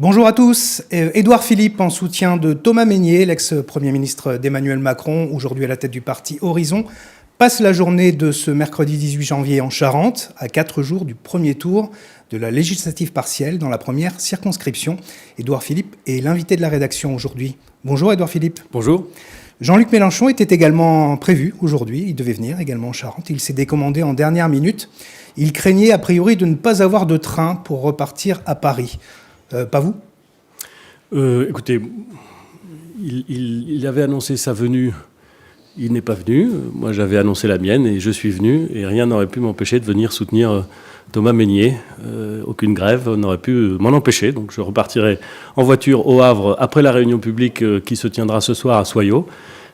Bonjour à tous. Édouard Philippe, en soutien de Thomas Mesnier, l'ex-premier ministre d'Emmanuel Macron, aujourd'hui à la tête du parti Horizon, passe la journée de ce mercredi 18 janvier en Charente, à 4 jours du premier tour de la législative partielle dans la première circonscription. Édouard Philippe est l'invité de la rédaction aujourd'hui. Bonjour Édouard Philippe. Bonjour. Jean-Luc Mélenchon était également prévu aujourd'hui, il devait venir également en Charente. Il s'est décommandé en dernière minute. Il craignait a priori de ne pas avoir de train pour repartir à Paris. Pas vous ? Écoutez, il avait annoncé sa venue, il n'est pas venu. Moi, j'avais annoncé la mienne et je suis venu. Et rien n'aurait pu m'empêcher de venir soutenir Thomas Mesnier. Aucune grève n'aurait pu m'en empêcher. Donc je repartirai en voiture au Havre après la réunion publique qui se tiendra ce soir à Soyaux.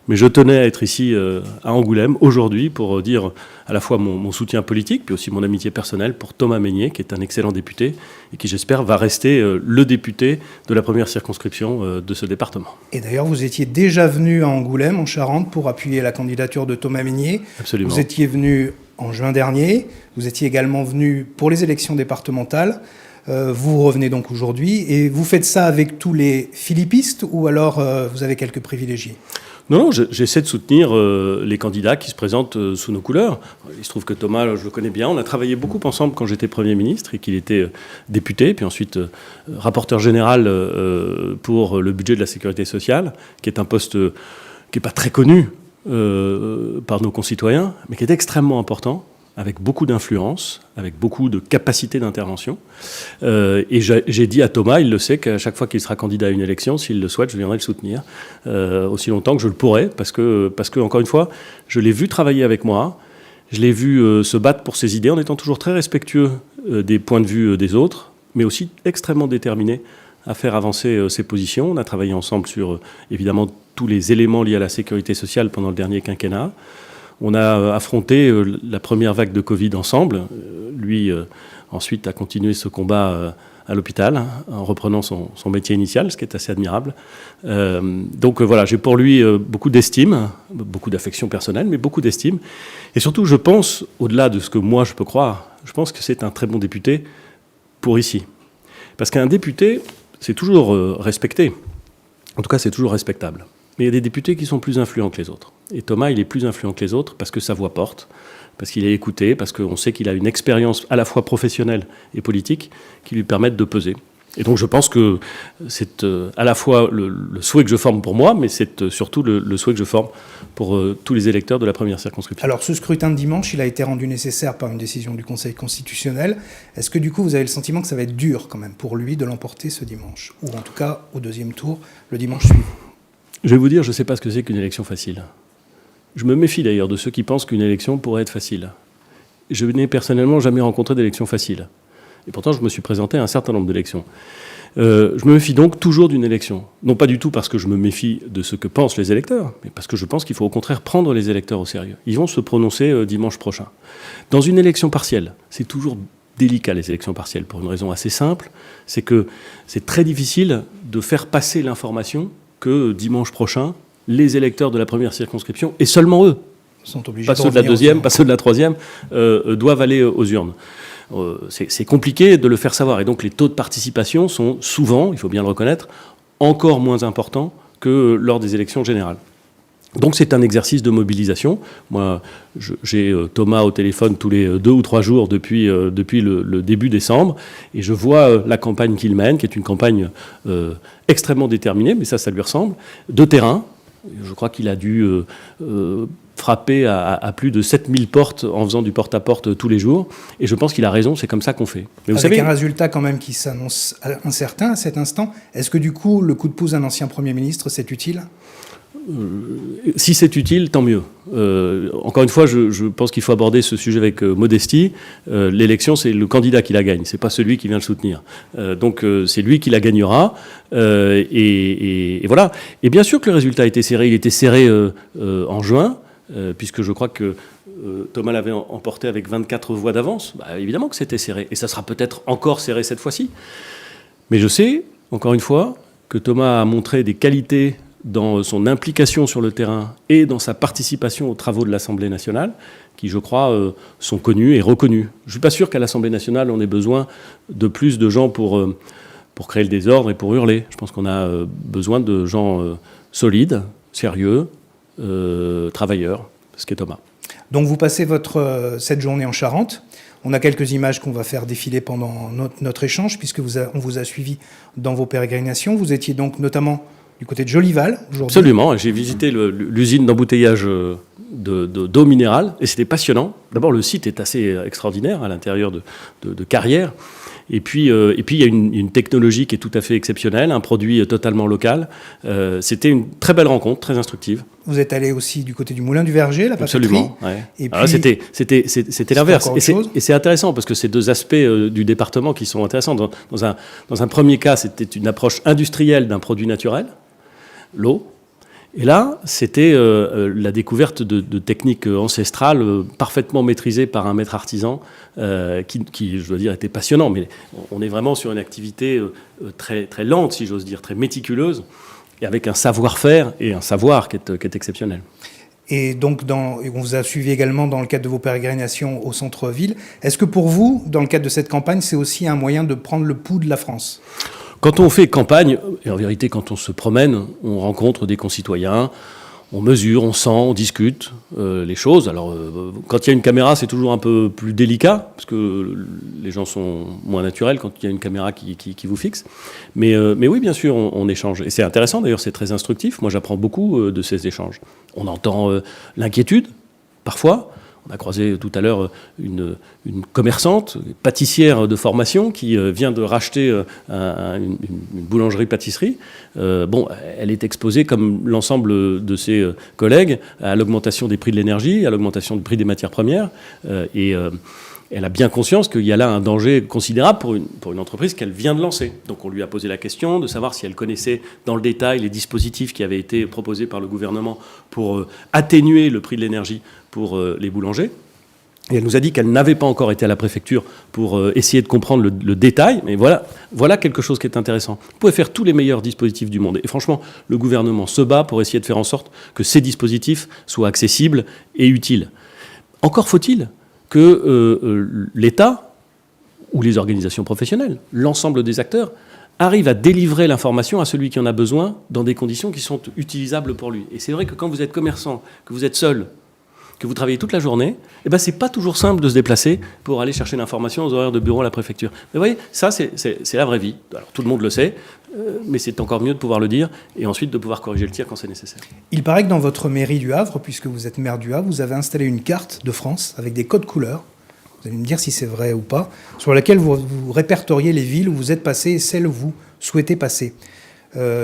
Mais je tenais à être ici à Angoulême aujourd'hui pour dire à la fois mon soutien politique, puis aussi mon amitié personnelle pour Thomas Mesnier, qui est un excellent député et qui, j'espère, va rester le député de la première circonscription de ce département. Et d'ailleurs, vous étiez déjà venu à Angoulême, en Charente, pour appuyer la candidature de Thomas Mesnier. Absolument. Vous étiez venu en juin dernier. Vous étiez également venu pour les élections départementales. Vous revenez donc aujourd'hui. Et vous faites ça avec tous les philippistes ou alors vous avez quelques privilégiés ? Non, j'essaie de soutenir les candidats qui se présentent sous nos couleurs. Il se trouve que Thomas, je le connais bien. On a travaillé beaucoup ensemble quand j'étais Premier ministre et qu'il était député, puis ensuite rapporteur général pour le budget de la sécurité sociale, qui est un poste qui n'est pas très connu par nos concitoyens, mais qui est extrêmement important, avec beaucoup d'influence, avec beaucoup de capacité d'intervention. Et j'ai dit à Thomas, il le sait, qu'à chaque fois qu'il sera candidat à une élection, s'il le souhaite, je viendrai le soutenir aussi longtemps que je le pourrai, parce que encore une fois, je l'ai vu travailler avec moi, je l'ai vu se battre pour ses idées, en étant toujours très respectueux des points de vue des autres, mais aussi extrêmement déterminé à faire avancer ses positions. On a travaillé ensemble sur, évidemment, tous les éléments liés à la sécurité sociale pendant le dernier quinquennat. On a affronté la première vague de Covid ensemble. Lui, ensuite, a continué ce combat à l'hôpital, en reprenant son métier initial, ce qui est assez admirable. Donc voilà, j'ai pour lui beaucoup d'estime, beaucoup d'affection personnelle, mais beaucoup d'estime. Et surtout, je pense, au-delà de ce que moi je peux croire, je pense que c'est un très bon député pour ici. Parce qu'un député, c'est toujours respecté. En tout cas, c'est toujours respectable. Mais il y a des députés qui sont plus influents que les autres. Et Thomas, il est plus influent que les autres parce que sa voix porte, parce qu'il est écouté, parce qu'on sait qu'il a une expérience à la fois professionnelle et politique qui lui permettent de peser. Et donc je pense que c'est à la fois le souhait que je forme pour moi, mais c'est surtout le souhait que je forme pour tous les électeurs de la première circonscription. Alors ce scrutin de dimanche, il a été rendu nécessaire par une décision du Conseil constitutionnel. Est-ce que du coup vous avez le sentiment que ça va être dur quand même pour lui de l'emporter ce dimanche ? Ou en tout cas au deuxième tour, le dimanche suivant ? Je vais vous dire, je ne sais pas ce que c'est qu'une élection facile. Je me méfie d'ailleurs de ceux qui pensent qu'une élection pourrait être facile. Je n'ai personnellement jamais rencontré d'élection facile. Et pourtant, je me suis présenté à un certain nombre d'élections. Je me méfie donc toujours d'une élection. Non pas du tout parce que je me méfie de ce que pensent les électeurs, mais parce que je pense qu'il faut au contraire prendre les électeurs au sérieux. Ils vont se prononcer dimanche prochain. Dans une élection partielle, c'est toujours délicat les élections partielles, pour une raison assez simple, c'est que c'est très difficile de faire passer l'information que dimanche prochain, les électeurs de la première circonscription, et seulement eux, sont obligés pas ceux de la deuxième, pas ceux de la troisième, doivent aller aux urnes. C'est compliqué de le faire savoir. Et donc les taux de participation sont souvent, il faut bien le reconnaître, encore moins importants que lors des élections générales. Donc c'est un exercice de mobilisation. Moi, j'ai Thomas au téléphone tous les 2 ou 3 jours depuis le début décembre, et je vois la campagne qu'il mène, qui est une campagne extrêmement déterminée, mais ça lui ressemble, de terrain. Je crois qu'il a dû frapper à plus de 7000 portes en faisant du porte-à-porte tous les jours, et je pense qu'il a raison, c'est comme ça qu'on fait. Mais vous savez, un résultat quand même qui s'annonce incertain à cet instant, est-ce que du coup le coup de pouce d'un ancien Premier ministre, c'est utile ? Si c'est utile, tant mieux. Encore une fois, je pense qu'il faut aborder ce sujet avec modestie. L'élection, c'est le candidat qui la gagne, c'est pas celui qui vient le soutenir. Donc c'est lui qui la gagnera. Et voilà. Et bien sûr que le résultat a été serré. Il était serré en juin, puisque je crois que Thomas l'avait emporté avec 24 voix d'avance. Bah, évidemment que c'était serré. Et ça sera peut-être encore serré cette fois-ci. Mais je sais, encore une fois, que Thomas a montré des qualités dans son implication sur le terrain et dans sa participation aux travaux de l'Assemblée nationale, qui, je crois, sont connus et reconnus. Je ne suis pas sûr qu'à l'Assemblée nationale, on ait besoin de plus de gens pour pour créer le désordre et pour hurler. Je pense qu'on a besoin de gens solides, sérieux, travailleurs, ce qu'est Thomas. Donc vous passez cette journée en Charente. On a quelques images qu'on va faire défiler pendant notre échange, puisque on vous a suivi dans vos pérégrinations. Vous étiez donc notamment du côté de Jolival aujourd'hui. Absolument, j'ai visité l'usine d'embouteillage d'eau minérale, et c'était passionnant. D'abord, le site est assez extraordinaire, à l'intérieur de carrières. Et puis, il y a une technologie qui est tout à fait exceptionnelle, un produit totalement local. C'était une très belle rencontre, très instructive. Vous êtes allé aussi du côté du Moulin du Verger, la papeterie. Absolument, ouais. Et alors puis, c'était l'inverse. Et c'est intéressant, parce que c'est deux aspects du département qui sont intéressants. Dans un premier cas, c'était une approche industrielle d'un produit naturel, l'eau. Et là, c'était la découverte de techniques ancestrales parfaitement maîtrisées par un maître artisan qui, je dois dire, était passionnant. Mais on est vraiment sur une activité très, très lente, si j'ose dire, très méticuleuse, et avec un savoir-faire et un savoir qui est exceptionnel. Et donc, on vous a suivi également dans le cadre de vos pérégrinations au centre-ville. Est-ce que pour vous, dans le cadre de cette campagne, c'est aussi un moyen de prendre le pouls de la France ? Quand on fait campagne, et en vérité quand on se promène, on rencontre des concitoyens, on mesure, on sent, on discute les choses. Alors quand il y a une caméra, c'est toujours un peu plus délicat, parce que les gens sont moins naturels quand il y a une caméra qui vous fixe. Mais oui, bien sûr, on échange. Et c'est intéressant, d'ailleurs, c'est très instructif. Moi, j'apprends beaucoup de ces échanges. On entend l'inquiétude, parfois. On a croisé tout à l'heure une commerçante, pâtissière de formation, qui vient de racheter une boulangerie-pâtisserie. Elle est exposée, comme l'ensemble de ses collègues, à l'augmentation des prix de l'énergie, à l'augmentation du prix des matières premières. Elle a bien conscience qu'il y a là un danger considérable pour une entreprise qu'elle vient de lancer. Donc on lui a posé la question de savoir si elle connaissait dans le détail les dispositifs qui avaient été proposés par le gouvernement pour atténuer le prix de l'énergie pour les boulangers. Et elle nous a dit qu'elle n'avait pas encore été à la préfecture pour essayer de comprendre le détail. Mais voilà quelque chose qui est intéressant. Vous pouvez faire tous les meilleurs dispositifs du monde. Et franchement, le gouvernement se bat pour essayer de faire en sorte que ces dispositifs soient accessibles et utiles. Encore faut-il que l'État ou les organisations professionnelles, l'ensemble des acteurs, arrivent à délivrer l'information à celui qui en a besoin dans des conditions qui sont utilisables pour lui. Et c'est vrai que quand vous êtes commerçant, que vous êtes seul, que vous travaillez toute la journée, c'est pas toujours simple de se déplacer pour aller chercher l'information aux horaires de bureau à la préfecture. Mais vous voyez, ça, c'est la vraie vie. Alors, tout le monde le sait, mais c'est encore mieux de pouvoir le dire et ensuite de pouvoir corriger le tir quand c'est nécessaire. Il paraît que dans votre mairie du Havre, puisque vous êtes maire du Havre, vous avez installé une carte de France avec des codes couleurs. Vous allez me dire si c'est vrai ou pas, sur laquelle vous répertoriez les villes où vous êtes passé et celles où vous souhaitez passer.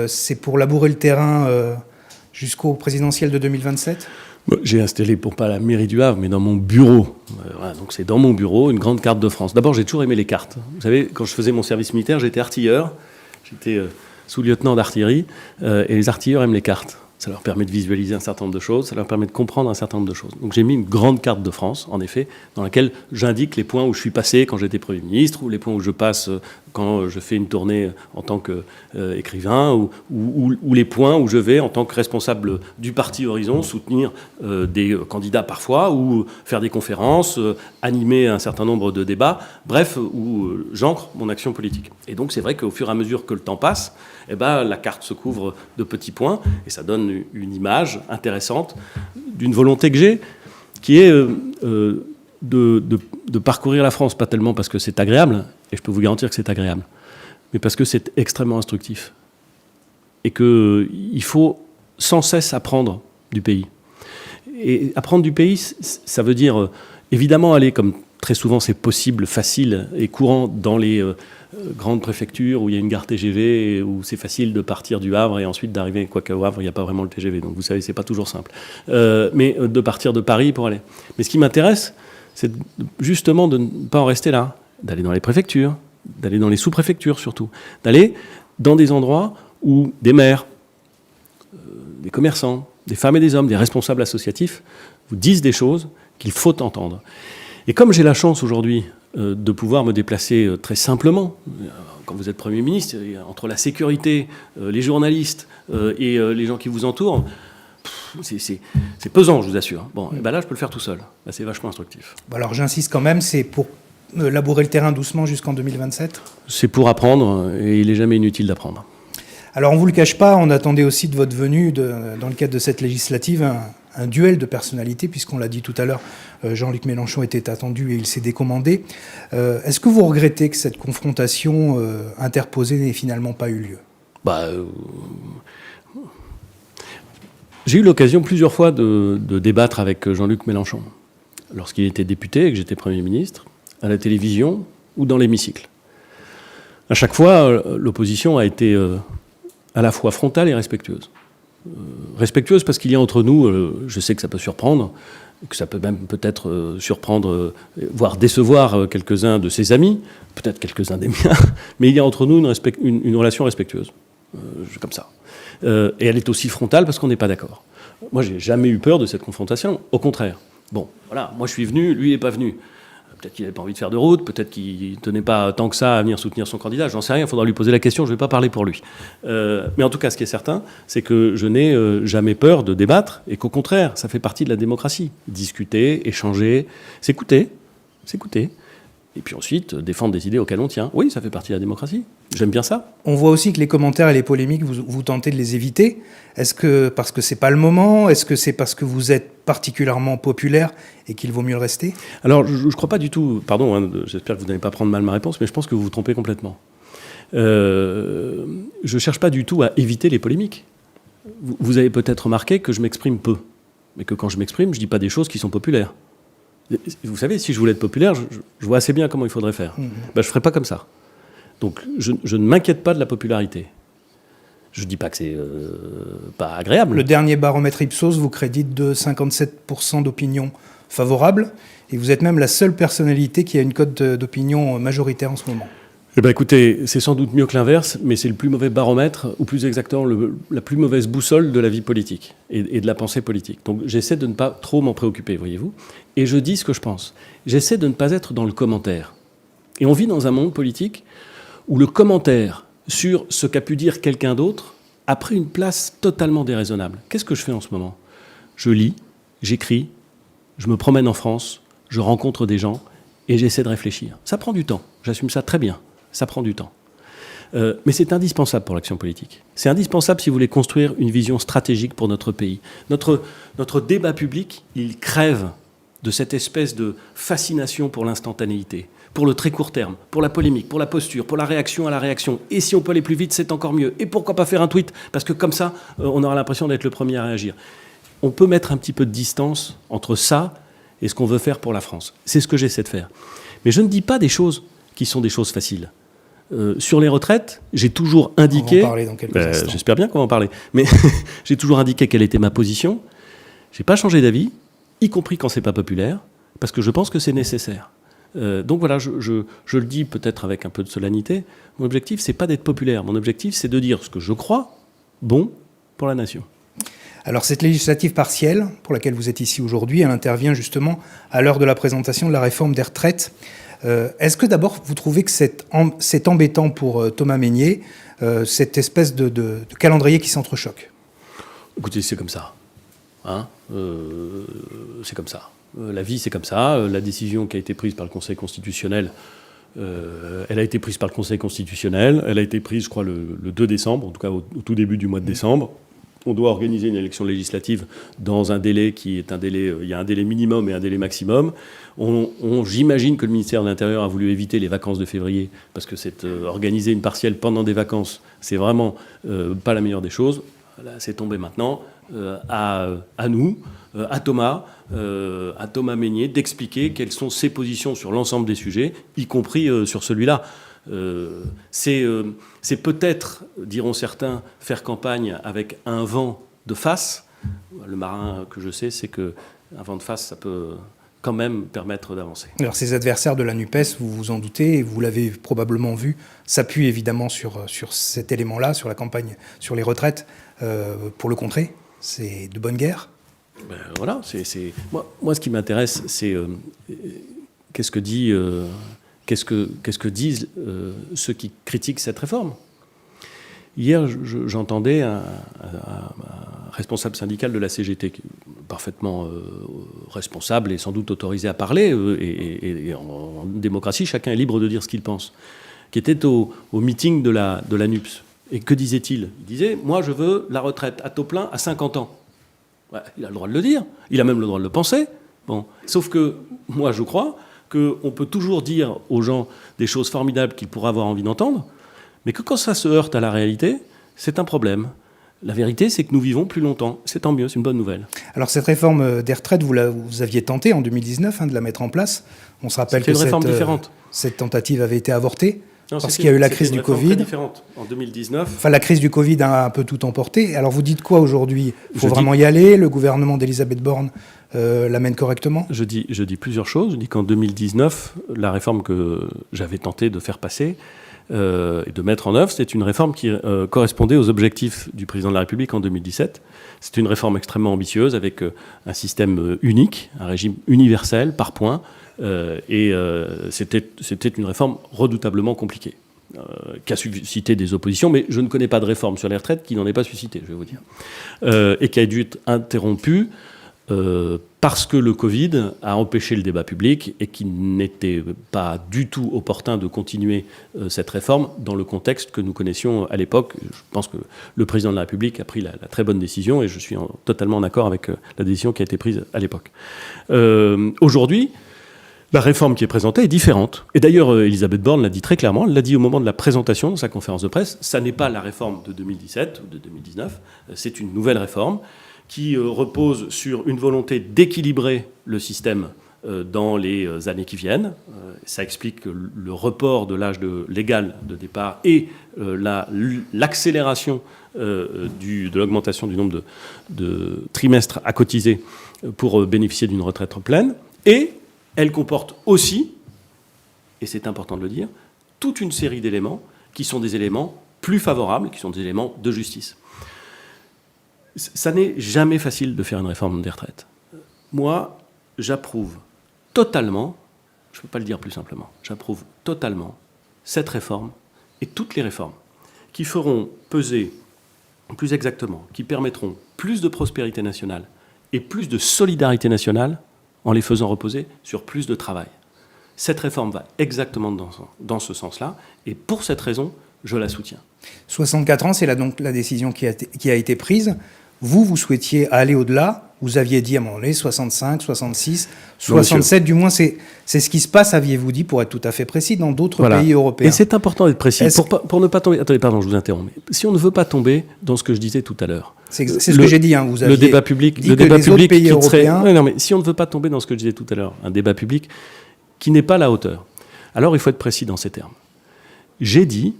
C'est pour labourer le terrain jusqu'au présidentiel de 2027 ? J'ai installé, pour pas la mairie du Havre, mais dans mon bureau. Donc c'est dans mon bureau, une grande carte de France. D'abord, j'ai toujours aimé les cartes. Vous savez, quand je faisais mon service militaire, j'étais artilleur. J'étais sous-lieutenant d'artillerie. Et les artilleurs aiment les cartes. Ça leur permet de visualiser un certain nombre de choses, ça leur permet de comprendre un certain nombre de choses. Donc j'ai mis une grande carte de France, en effet, dans laquelle j'indique les points où je suis passé quand j'étais Premier ministre, ou les points où je passe quand je fais une tournée en tant qu'écrivain, ou les points où je vais en tant que responsable du parti Horizon soutenir des candidats parfois, ou faire des conférences, animer un certain nombre de débats, bref, où j'ancre mon action politique. Et donc c'est vrai qu'au fur et à mesure que le temps passe, la carte se couvre de petits points, et ça donne une image intéressante d'une volonté que j'ai, qui est de parcourir la France, pas tellement parce que c'est agréable, et je peux vous garantir que c'est agréable, mais parce que c'est extrêmement instructif. Et qu'il faut sans cesse apprendre du pays. Et apprendre du pays, ça veut dire évidemment aller, comme très souvent c'est possible, facile et courant, dans les grandes préfectures où il y a une gare TGV, et où c'est facile de partir du Havre et ensuite d'arriver, quoique au Havre, il n'y a pas vraiment le TGV, donc vous savez, c'est pas toujours simple. Mais de partir de Paris pour aller. Mais ce qui m'intéresse, c'est justement de ne pas en rester là, d'aller dans les préfectures, d'aller dans les sous-préfectures surtout, d'aller dans des endroits où des maires, des commerçants, des femmes et des hommes, des responsables associatifs vous disent des choses qu'il faut entendre. Et comme j'ai la chance aujourd'hui de pouvoir me déplacer très simplement, quand vous êtes Premier ministre, entre la sécurité, les journalistes et les gens qui vous entourent, c'est pesant, je vous assure. Bon, là, je peux le faire tout seul. Là, c'est vachement instructif. Alors, j'insiste quand même, c'est pour labourer le terrain doucement jusqu'en 2027 ? C'est pour apprendre, et il n'est jamais inutile d'apprendre. Alors, on ne vous le cache pas, on attendait aussi de votre venue, dans le cadre de cette législative, un duel de personnalités, puisqu'on l'a dit tout à l'heure, Jean-Luc Mélenchon était attendu et il s'est décommandé. Est-ce que vous regrettez que cette confrontation interposée n'ait finalement pas eu lieu ? J'ai eu l'occasion plusieurs fois de débattre avec Jean-Luc Mélenchon, lorsqu'il était député et que j'étais Premier ministre, à la télévision ou dans l'hémicycle. À chaque fois, l'opposition a été à la fois frontale et respectueuse. Respectueuse parce qu'il y a entre nous, je sais que ça peut surprendre, que ça peut même peut-être surprendre, voire décevoir quelques-uns de ses amis, peut-être quelques-uns des miens, mais il y a entre nous une relation respectueuse, comme ça. Et elle est aussi frontale parce qu'on n'est pas d'accord. Moi, j'ai jamais eu peur de cette confrontation, au contraire. Bon, voilà, moi je suis venu, lui il n'est pas venu. Peut-être qu'il n'avait pas envie de faire de route, peut-être qu'il ne tenait pas tant que ça à venir soutenir son candidat, j'en sais rien, il faudra lui poser la question, je ne vais pas parler pour lui. Mais en tout cas, ce qui est certain, c'est que je n'ai jamais peur de débattre, et qu'au contraire, ça fait partie de la démocratie. Discuter, échanger, s'écouter, et puis ensuite défendre des idées auxquelles on tient. Oui, ça fait partie de la démocratie, j'aime bien ça. On voit aussi que les commentaires et les polémiques, vous tentez de les éviter. Est-ce que parce que c'est pas le moment ? Est-ce que c'est parce que vous êtes particulièrement populaire et qu'il vaut mieux le rester ? Alors, je ne crois pas du tout, pardon, j'espère que vous n'allez pas prendre mal ma réponse, mais je pense que vous vous trompez complètement. Je ne cherche pas du tout à éviter les polémiques. Vous avez peut-être remarqué que je m'exprime peu, mais que quand je m'exprime, je ne dis pas des choses qui sont populaires. Vous savez, si je voulais être populaire, je vois assez bien comment il faudrait faire. Je ne ferais pas comme ça. Donc, je ne m'inquiète pas de la popularité. Je ne dis pas que c'est pas agréable. Le dernier baromètre Ipsos vous crédite de 57% d'opinion favorable, et vous êtes même la seule personnalité qui a une cote d'opinion majoritaire en ce moment. Eh bien, écoutez, c'est sans doute mieux que l'inverse, mais c'est le plus mauvais baromètre, ou plus exactement la plus mauvaise boussole de la vie politique et de la pensée politique. Donc j'essaie de ne pas trop m'en préoccuper, voyez-vous, et je dis ce que je pense. J'essaie de ne pas être dans le commentaire. Et on vit dans un monde politique où le commentaire sur ce qu'a pu dire quelqu'un d'autre a pris une place totalement déraisonnable. Qu'est-ce que je fais en ce moment ? Je lis, j'écris, je me promène en France, je rencontre des gens et j'essaie de réfléchir. Ça prend du temps, j'assume ça très bien, ça prend du temps. Mais c'est indispensable pour l'action politique. C'est indispensable si vous voulez construire une vision stratégique pour notre pays. Notre débat public, il crève de cette espèce de fascination pour l'instantanéité, pour le très court terme, pour la polémique, pour la posture, pour la réaction à la réaction. Et si on peut aller plus vite, c'est encore mieux. Et pourquoi pas faire un tweet ? Parce que comme ça, on aura l'impression d'être le premier à réagir. On peut mettre un petit peu de distance entre ça et ce qu'on veut faire pour la France. C'est ce que j'essaie de faire. Mais je ne dis pas des choses qui sont des choses faciles. Sur les retraites, j'ai toujours indiqué... On va en parler dans quelques instants. J'espère bien qu'on va en parler. Mais j'ai toujours indiqué quelle était ma position. Je n'ai pas changé d'avis, y compris quand ce n'est pas populaire, parce que je pense que c'est nécessaire. Donc voilà, je le dis peut-être avec un peu de solennité, mon objectif, c'est pas d'être populaire. Mon objectif, c'est de dire ce que je crois bon pour la nation. Alors cette législative partielle, pour laquelle vous êtes ici aujourd'hui, elle intervient justement à l'heure de la présentation de la réforme des retraites. Est-ce que d'abord, vous trouvez que c'est embêtant pour Thomas Mesnier, cette espèce de calendrier qui s'entrechoque ? Écoutez, c'est comme ça. C'est comme ça. La vie, c'est comme ça. La décision qui a été prise par le Conseil constitutionnel, elle a été prise par le Conseil constitutionnel. Elle a été prise, je crois, le 2 décembre, en tout cas au tout début du mois de décembre. On doit organiser une élection législative dans un délai qui est un délai... Il y a un délai minimum et un délai maximum. J'imagine que le ministère de l'Intérieur a voulu éviter les vacances de février, parce que organiser une partielle pendant des vacances, c'est vraiment pas la meilleure des choses. Là, c'est tombé maintenant à nous, à Thomas Mesnier, d'expliquer quelles sont ses positions sur l'ensemble des sujets, y compris sur celui-là. C'est peut-être, diront certains, faire campagne avec un vent de face. Le marin que je sais, c'est qu'un vent de face, ça peut quand même permettre d'avancer. Alors ces adversaires de la NUPES, vous vous en doutez, et vous l'avez probablement vu, s'appuient évidemment sur cet élément-là, sur la campagne, sur les retraites, pour le contrer. C'est de bonne guerre. Ben voilà, moi, ce qui m'intéresse, c'est qu'est-ce que disent ceux qui critiquent cette réforme. Hier, j'entendais un responsable syndical de la CGT, parfaitement responsable et sans doute autorisé à parler, et en démocratie, chacun est libre de dire ce qu'il pense, qui était au meeting de la NUPS. Et que disait-il ? Il disait « Moi, je veux la retraite à taux plein à 50 ans. » Ouais, il a le droit de le dire, il a même le droit de le penser. Bon. Sauf que moi, je crois qu'on peut toujours dire aux gens des choses formidables qu'ils pourraient avoir envie d'entendre, mais que quand ça se heurte à la réalité, c'est un problème. La vérité, c'est que nous vivons plus longtemps. C'est tant mieux, c'est une bonne nouvelle. Alors cette réforme des retraites, vous aviez tenté en 2019 de la mettre en place. On se rappelle que une réforme différente. Cette tentative avait été avortée. Non, parce qu'il y a eu la crise du Covid. Très différente. En 2019. Enfin, la crise du Covid a un peu tout emporté. Alors vous dites quoi aujourd'hui ? Il faut vraiment y aller ? Le gouvernement d'Elisabeth Borne l'amène correctement ? Je dis plusieurs choses. Je dis qu'en 2019, la réforme que j'avais tenté de faire passer et de mettre en œuvre, c'est une réforme qui correspondait aux objectifs du président de la République en 2017. C'est une réforme extrêmement ambitieuse avec un système unique, un régime universel par points. C'était une réforme redoutablement compliquée, qui a suscité des oppositions, mais je ne connais pas de réforme sur les retraites qui n'en ait pas suscité, je vais vous dire, et qui a dû être interrompue parce que le Covid a empêché le débat public et qu'il n'était pas du tout opportun de continuer cette réforme dans le contexte que nous connaissions à l'époque. Je pense que le président de la République a pris la très bonne décision et je suis totalement en accord avec la décision qui a été prise à l'époque. Aujourd'hui, la réforme qui est présentée est différente. Et d'ailleurs, Elisabeth Borne l'a dit très clairement, elle l'a dit au moment de la présentation dans sa conférence de presse, ça n'est pas la réforme de 2017 ou de 2019, c'est une nouvelle réforme qui repose sur une volonté d'équilibrer le système dans les années qui viennent. Ça explique le report de l'âge légal de départ et l'accélération de l'augmentation du nombre de trimestres à cotiser pour bénéficier d'une retraite pleine. Et elle comporte aussi, et c'est important de le dire, toute une série d'éléments qui sont des éléments plus favorables, qui sont des éléments de justice. Ça n'est jamais facile de faire une réforme des retraites. Moi, j'approuve totalement, je ne peux pas le dire plus simplement, j'approuve totalement cette réforme et toutes les réformes qui feront peser, plus exactement, qui permettront plus de prospérité nationale et plus de solidarité nationale en les faisant reposer sur plus de travail. Cette réforme va exactement dans ce sens-là, et pour cette raison, je la soutiens. 64 ans, c'est donc la décision qui a été prise. Vous souhaitiez aller au-delà. Vous aviez dit à un moment donné 65, 66, 67, non, du moins c'est ce qui se passe, aviez-vous dit, pour être tout à fait précis, dans d'autres pays européens. Et c'est important d'être précis, pour ne pas tomber... Attendez, pardon, je vous interromps. Mais si on ne veut pas tomber dans ce que je disais tout à l'heure... C'est ce que j'ai dit, vous aviez le débat public, dit que les autres pays européens... Non, mais si on ne veut pas tomber dans ce que je disais tout à l'heure, un débat public qui n'est pas à la hauteur, alors il faut être précis dans ces termes. J'ai dit,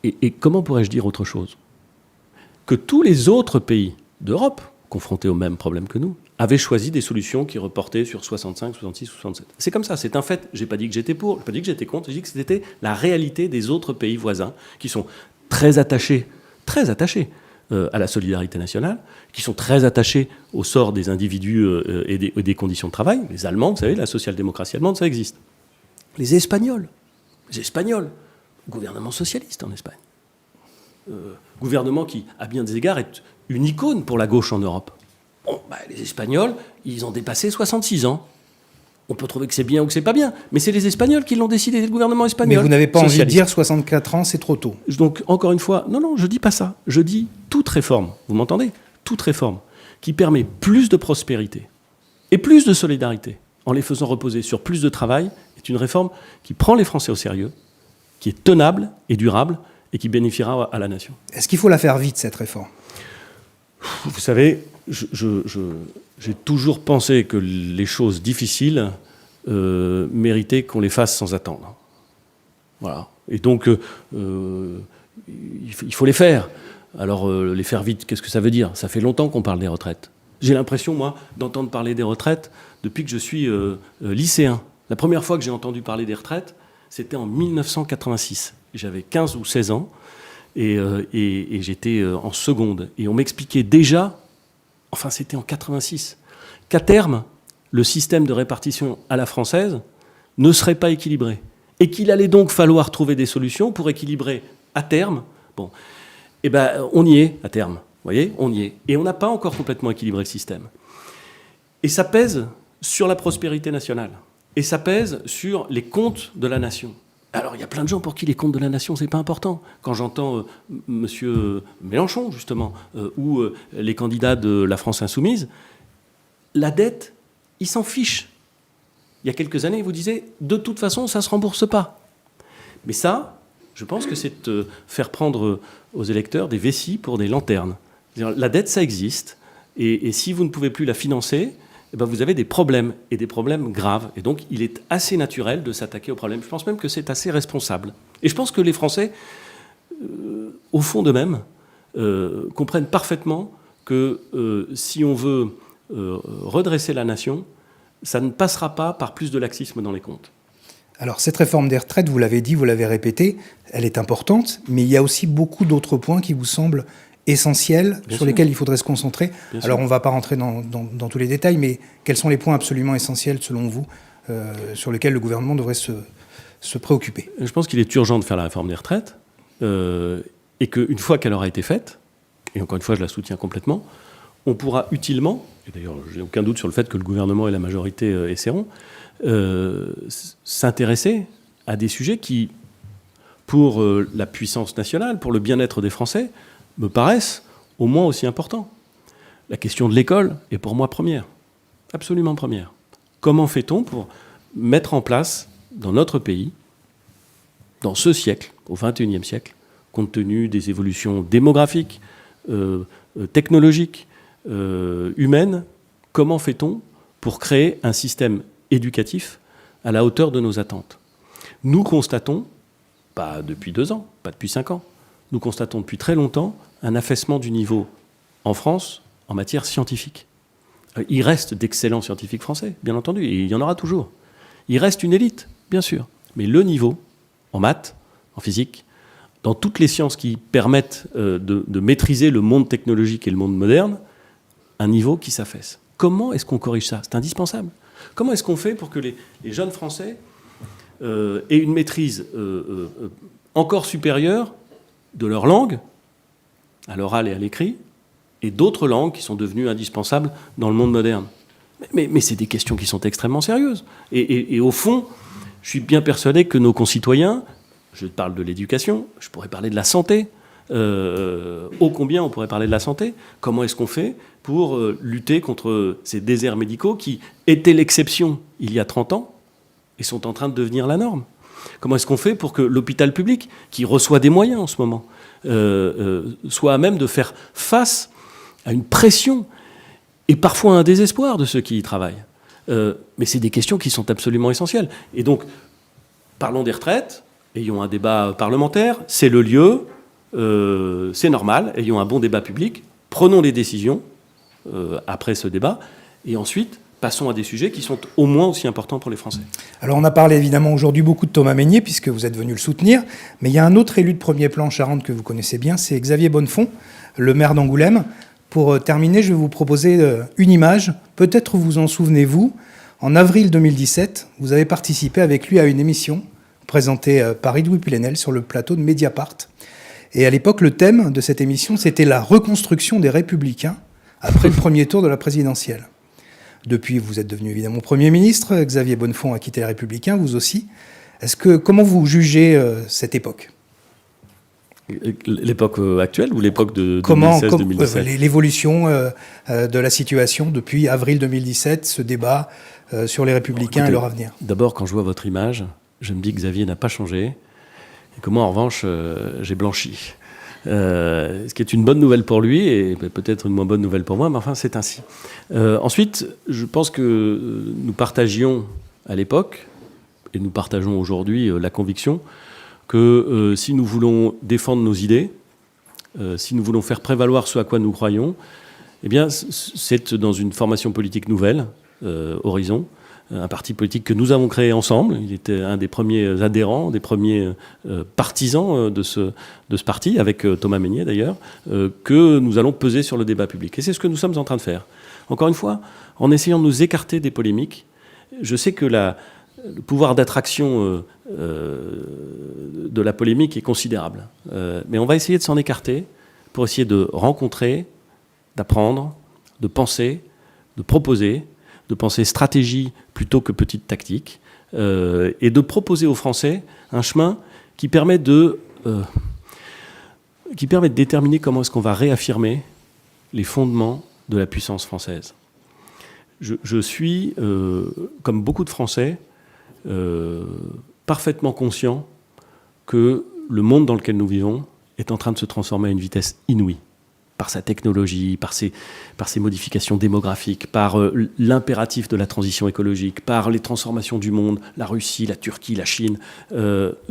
et comment pourrais-je dire autre chose, que tous les autres pays d'Europe, confrontés au même problème que nous, avaient choisi des solutions qui reportaient sur 65, 66, 67. C'est comme ça, c'est un fait. Je n'ai pas dit que j'étais pour, je n'ai pas dit que j'étais contre, j'ai dit que c'était la réalité des autres pays voisins qui sont très attachés à la solidarité nationale, qui sont très attachés au sort des individus et des conditions de travail. Les Allemands, vous savez, la social-démocratie allemande, ça existe. Les Espagnols, gouvernement socialiste en Espagne. Gouvernement qui, à bien des égards, est une icône pour la gauche en Europe. Bon, les Espagnols, ils ont dépassé 66 ans. On peut trouver que c'est bien ou que c'est pas bien, mais c'est les Espagnols qui l'ont décidé, le gouvernement espagnol. Mais vous n'avez pas envie de dire 64 ans, c'est trop tôt. Donc, encore une fois, non, je dis pas ça. Je dis toute réforme, vous m'entendez ? Toute réforme qui permet plus de prospérité et plus de solidarité en les faisant reposer sur plus de travail est une réforme qui prend les Français au sérieux, qui est tenable et durable et qui bénéficiera à la nation. Est-ce qu'il faut la faire vite, cette réforme ? Vous savez, j'ai toujours pensé que les choses difficiles méritaient qu'on les fasse sans attendre. Voilà. Et donc, il faut les faire. Alors, les faire vite, qu'est-ce que ça veut dire ? Ça fait longtemps qu'on parle des retraites. J'ai l'impression, moi, d'entendre parler des retraites depuis que je suis lycéen. La première fois que j'ai entendu parler des retraites, c'était en 1986. J'avais 15 ou 16 ans. Et j'étais en seconde. Et on m'expliquait déjà, enfin c'était en 86, qu'à terme, le système de répartition à la française ne serait pas équilibré. Et qu'il allait donc falloir trouver des solutions pour équilibrer à terme. Bon, on y est à terme. Vous voyez, on y est. Et on n'a pas encore complètement équilibré le système. Et ça pèse sur la prospérité nationale. Et ça pèse sur les comptes de la nation. Alors, il y a plein de gens pour qui les comptes de la nation, c'est pas important. Quand j'entends monsieur Mélenchon, justement, ou les candidats de la France insoumise, la dette, ils s'en fichent. Il y a quelques années, ils vous disaient, de toute façon, ça ne se rembourse pas. Mais ça, je pense que c'est faire prendre aux électeurs des vessies pour des lanternes. La dette, ça existe. Et si vous ne pouvez plus la financer, eh ben vous avez des problèmes, et des problèmes graves. Et donc, il est assez naturel de s'attaquer aux problèmes. Je pense même que c'est assez responsable. Et je pense que les Français, au fond d'eux-mêmes, comprennent parfaitement que si on veut redresser la nation, ça ne passera pas par plus de laxisme dans les comptes. Alors, cette réforme des retraites, vous l'avez dit, vous l'avez répété, elle est importante, mais il y a aussi beaucoup d'autres points qui vous semblent essentiels, sur lesquels il faudrait se concentrer. Alors, on ne va pas rentrer dans tous les détails, mais quels sont les points absolument essentiels, selon vous, sur lesquels le gouvernement devrait se préoccuper? Je pense qu'il est urgent de faire la réforme des retraites, et qu'une fois qu'elle aura été faite, et encore une fois, je la soutiens complètement, on pourra utilement, et d'ailleurs, je n'ai aucun doute sur le fait que le gouvernement et la majorité essaieront, s'intéresser à des sujets qui, pour la puissance nationale, pour le bien-être des Français, me paraissent au moins aussi importants. La question de l'école est pour moi première, absolument première. Comment fait-on pour mettre en place dans notre pays, dans ce siècle, au XXIe siècle, compte tenu des évolutions démographiques, technologiques, humaines, comment fait-on pour créer un système éducatif à la hauteur de nos attentes? Nous constatons, pas depuis 2 ans, pas depuis 5 ans, nous constatons depuis très longtemps un affaissement du niveau en France en matière scientifique. Il reste d'excellents scientifiques français, bien entendu, et il y en aura toujours. Il reste une élite, bien sûr, mais le niveau en maths, en physique, dans toutes les sciences qui permettent de maîtriser le monde technologique et le monde moderne, un niveau qui s'affaisse. Comment est-ce qu'on corrige ça? C'est indispensable. Comment est-ce qu'on fait pour que les jeunes Français aient une maîtrise encore supérieure de leur langue, à l'oral et à l'écrit, et d'autres langues qui sont devenues indispensables dans le monde moderne? Mais c'est des questions qui sont extrêmement sérieuses. Et au fond, je suis bien persuadé que nos concitoyens, je parle de l'éducation, je pourrais parler de la santé, ô combien on pourrait parler de la santé. Comment est-ce qu'on fait pour lutter contre ces déserts médicaux qui étaient l'exception il y a 30 ans et sont en train de devenir la norme? Comment est-ce qu'on fait pour que l'hôpital public, qui reçoit des moyens en ce moment, soit à même de faire face à une pression et parfois à un désespoir de ceux qui y travaillent? Mais c'est des questions qui sont absolument essentielles. Et donc, parlons des retraites, ayons un débat parlementaire, c'est le lieu, c'est normal, ayons un bon débat public, prenons les décisions après ce débat, et ensuite, passons à des sujets qui sont au moins aussi importants pour les Français. Alors on a parlé évidemment aujourd'hui beaucoup de Thomas Mesnier, puisque vous êtes venu le soutenir, mais il y a un autre élu de premier plan en Charente que vous connaissez bien, c'est Xavier Bonnefond, le maire d'Angoulême. Pour terminer, je vais vous proposer une image, peut-être vous en souvenez-vous. En avril 2017, vous avez participé avec lui à une émission présentée par Edoui Plenel sur le plateau de Mediapart. Et à l'époque, le thème de cette émission, c'était la reconstruction des Républicains après le premier tour de la présidentielle. Depuis, vous êtes devenu évidemment Premier ministre. Xavier Bonnefond a quitté les Républicains, vous aussi. Comment vous jugez cette époque? L'époque actuelle ou l'époque de 2016-2017? L'évolution de la situation depuis avril 2017, ce débat sur les Républicains et leur avenir. D'abord, quand je vois votre image, je me dis que Xavier n'a pas changé et que moi, en revanche, j'ai blanchi. Ce qui est une bonne nouvelle pour lui et peut-être une moins bonne nouvelle pour moi, mais enfin c'est ainsi. Ensuite, je pense que nous partagions à l'époque, et nous partageons aujourd'hui la conviction que si nous voulons défendre nos idées, si nous voulons faire prévaloir ce à quoi nous croyons, eh bien c'est dans une formation politique nouvelle, Horizon, un parti politique que nous avons créé ensemble. Il était un des premiers adhérents, des premiers partisans de ce parti, avec Thomas Mesnier d'ailleurs, que nous allons peser sur le débat public. Et c'est ce que nous sommes en train de faire. Encore une fois, en essayant de nous écarter des polémiques, je sais que le pouvoir d'attraction de la polémique est considérable. Mais on va essayer de s'en écarter pour essayer de rencontrer, d'apprendre, de penser, de proposer, de penser stratégie plutôt que petite tactique, et de proposer aux Français un chemin qui permet de déterminer comment est-ce qu'on va réaffirmer les fondements de la puissance française. Je suis, comme beaucoup de Français, parfaitement conscient que le monde dans lequel nous vivons est en train de se transformer à une vitesse inouïe, par sa technologie, par ses modifications démographiques, par l'impératif de la transition écologique, par les transformations du monde, la Russie, la Turquie, la Chine.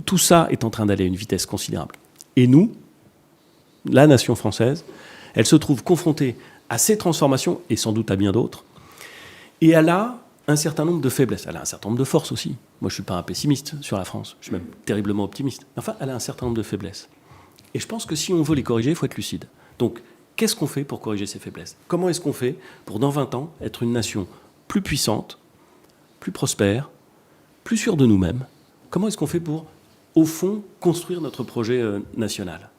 Tout ça est en train d'aller à une vitesse considérable. Et nous, la nation française, elle se trouve confrontée à ces transformations, et sans doute à bien d'autres, et elle a un certain nombre de faiblesses. Elle a un certain nombre de forces aussi. Moi, je ne suis pas un pessimiste sur la France. Je suis même terriblement optimiste. Enfin, elle a un certain nombre de faiblesses. Et je pense que si on veut les corriger, il faut être lucide. Donc, qu'est-ce qu'on fait pour corriger ces faiblesses ? Comment est-ce qu'on fait pour, dans 20 ans, être une nation plus puissante, plus prospère, plus sûre de nous-mêmes ? Comment est-ce qu'on fait pour, au fond, construire notre projet national ?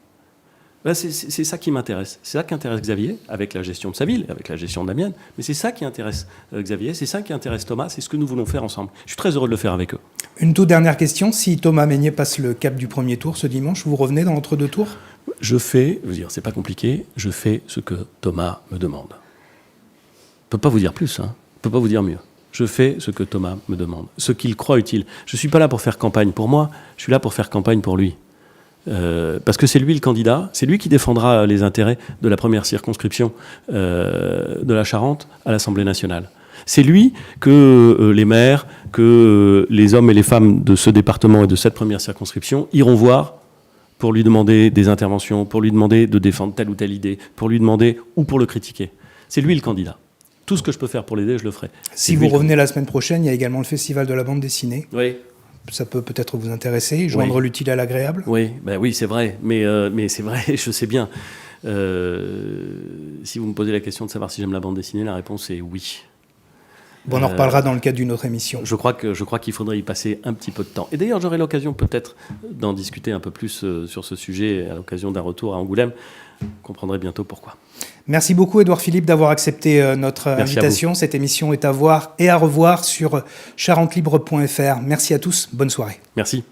Ben c'est ça qui m'intéresse. C'est ça qui intéresse Xavier, avec la gestion de sa ville, avec la gestion de la mienne. Mais c'est ça qui intéresse Xavier, c'est ça qui intéresse Thomas, c'est ce que nous voulons faire ensemble. Je suis très heureux de le faire avec eux. Une toute dernière question. Si Thomas Mesnier passe le cap du premier tour ce dimanche, vous revenez dans l'entre-deux tours ? C'est pas compliqué, je fais ce que Thomas me demande. Je ne peux pas vous dire plus, je ne peux pas vous dire mieux. Je fais ce que Thomas me demande, ce qu'il croit utile. Je ne suis pas là pour faire campagne pour moi, je suis là pour faire campagne pour lui. Parce que c'est lui le candidat, c'est lui qui défendra les intérêts de la première circonscription de la Charente à l'Assemblée nationale. C'est lui que les maires, que les hommes et les femmes de ce département et de cette première circonscription iront voir pour lui demander des interventions, pour lui demander de défendre telle ou telle idée, pour lui demander ou pour le critiquer. C'est lui le candidat. Tout ce que je peux faire pour l'aider, je le ferai. Si vous revenez la semaine prochaine, il y a également le Festival de la bande dessinée. Oui. Ça peut peut-être vous intéresser, joindre l'utile à l'agréable. Oui, oui, c'est vrai. Mais c'est vrai, je sais bien. Si vous me posez la question de savoir si j'aime la bande dessinée, la réponse est oui. Bon, on en reparlera dans le cadre d'une autre émission. Je crois qu'il faudrait y passer un petit peu de temps. Et d'ailleurs, j'aurai l'occasion peut-être d'en discuter un peu plus sur ce sujet à l'occasion d'un retour à Angoulême. Vous comprendrez bientôt pourquoi. Merci beaucoup, Édouard Philippe, d'avoir accepté notre invitation. Cette émission est à voir et à revoir sur charentelibre.fr. Merci à tous. Bonne soirée. Merci.